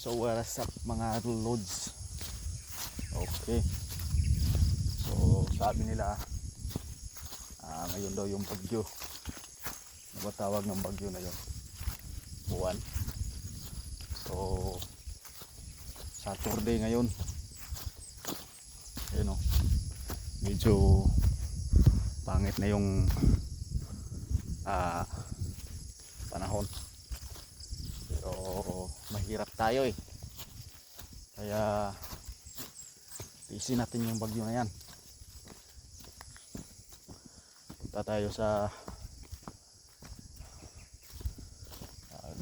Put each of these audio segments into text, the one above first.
So what's up mga lods? Okay. So sabi nila ngayon daw yung bagyo. Ano ba tawag ng bagyo na yun? Buwan. So Saturday ngayon. Ayun o. Medyo pangit na yung panahon. Pero mahirap tayo eh. Kaya tiisin natin yung bagyo na yan. Punta tayo sa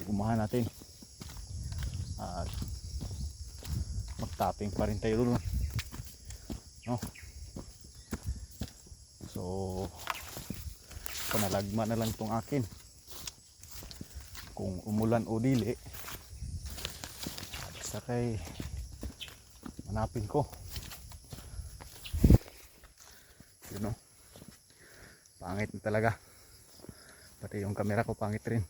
gumahan natin. Magtapping pa rin tayo doon. No? So panalagma na lang itong akin. Kung umulan o dili, basta kay hanapin ko. Yun o, pangit na talaga, pati yung camera ko pangit rin.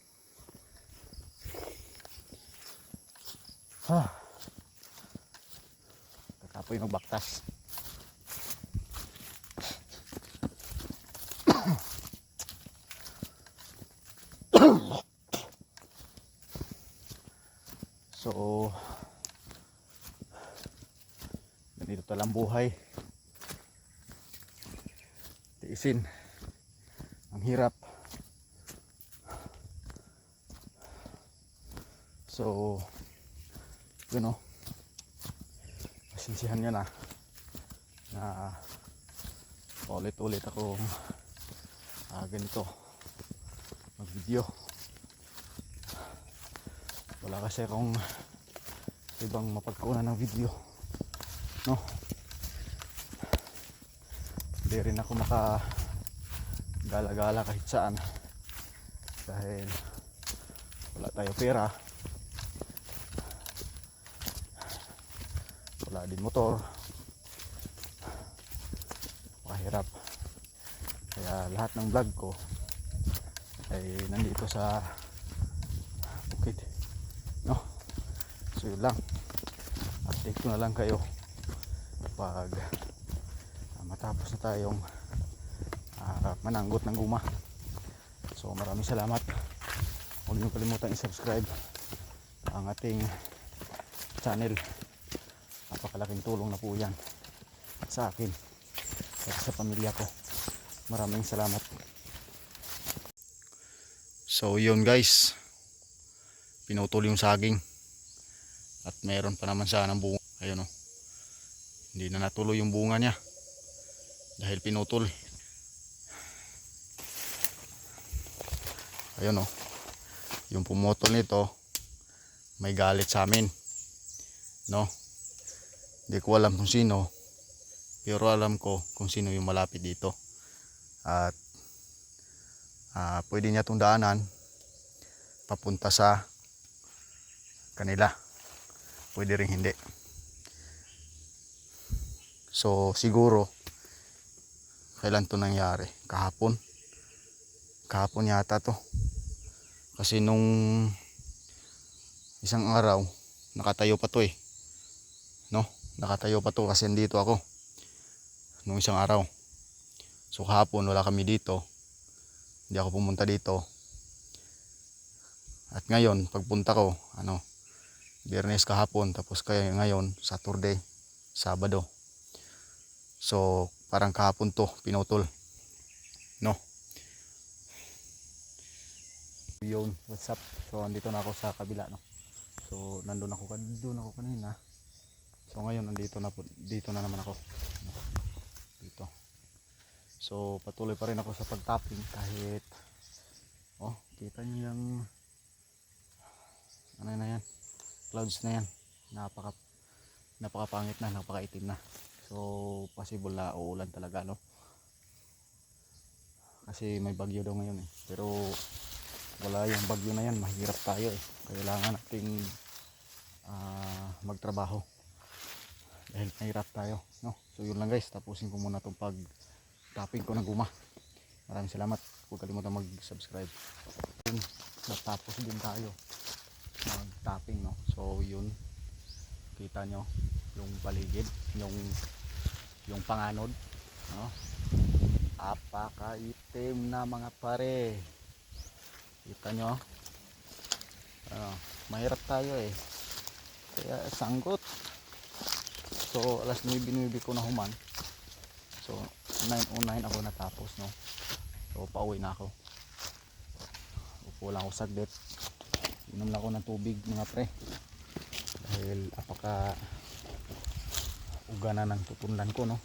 Kakapoy magbaktas. So ganito talang buhay. Tiisin, ang hirap. So yun o, pasinsihan nyo na ulit-ulit ako ganito mag video. Wala kasi akong ibang mapagkunan ng video, no? Hindi rin ako makagala-gala kahit saan dahil wala tayo pera, wala din motor, mahirap. Kaya lahat ng vlog ko ay nandito sa bukid, no? So yun lang, update ko na lang kayo pag matapos na tayong mananggot ng guma. So maraming salamat. Huwag niyo kalimutan i-subscribe ang ating channel. Napakalaking tulong na po yan sa akin at sa pamilya ko. Maraming salamat. So yun guys, pinutol yung saging at meron pa naman sana ng bunga. Ayun o, hindi na natuloy yung bunga niya dahil pinutol. Ayun o, yung pumutol nito may galit sa amin, no? Hindi ko alam kung sino, pero alam ko kung sino yung malapit dito. At pwede niya itong daanan papunta sa kanila, pwede rin hindi. So siguro kailan to nangyari? Kahapon yata to, kasi nung isang araw nakatayo pa to eh, no? Nakatayo pa to kasi nandito ako nung isang araw. So kahapon wala kami dito, hindi ako pumunta dito. At ngayon pagpunta ko, Biyernes kahapon, tapos kaya ngayon Saturday, Sabado. So parang kahapon to pinutol, no? Yun, what's up? So andito na ako sa kabila, no? So nandun ako kanina. So ngayon dito na naman ako, no? Dito. So patuloy pa rin ako sa pagtapping kahit kita niyo yung ano na yan, clouds na yan, napakapangit na, napakaitim na. So possible na uulan talaga, no? Kasi may bagyo daw ngayon eh. Pero wala yung bagyo na yan, mahirap tayo eh. Kailangan nating magtrabaho dahil mahirap tayo, no? So yun lang guys, tapusin ko muna itong pag-tapping ko ng guma. Maraming salamat. Huwag kalimutan mag-subscribe. Natapos din tayo mag-tapping, no? So yun, kita nyo yung paligid, yung panganod, no? Apakaitim na mga pare. Kita nyo, mahirap tayo eh, kaya sanggot. So alas 9 ko na human, so 9:09 ako natapos, no? So pauwi na ako, upo lang ako saglit, inom lang ako ng tubig mga pre, dahil apaka uga na ng tutundan ko, no?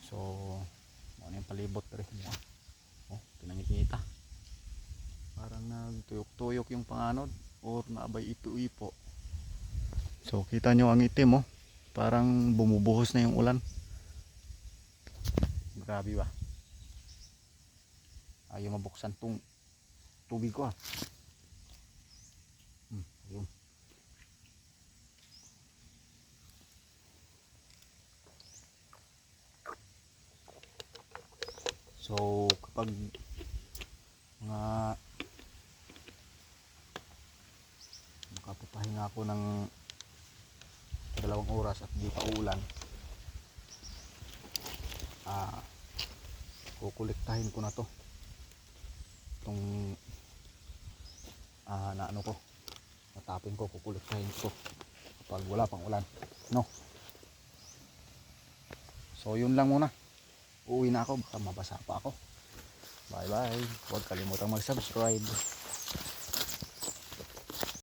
So ano yung palibot rin mo, oh, pinangikita parang nagtuyok-tuyok yung panganod or naabay ito-ipo. So kita nyo ang itim, oh, parang bumubuhos na yung ulan. Grabe ba, ayaw mabuksan tong tubig ko, ayun. So kapag mga makapapahinga ako ng 2 oras at di pa ulan, kukuliktahin ko na to, itong na ano ko, natapin ko, kukuliktahin ko kapag wala pang ulan, no? So yun lang muna, uuwi na ako, baka mabasa pa ako. Bye bye, huwag kalimutang mag subscribe.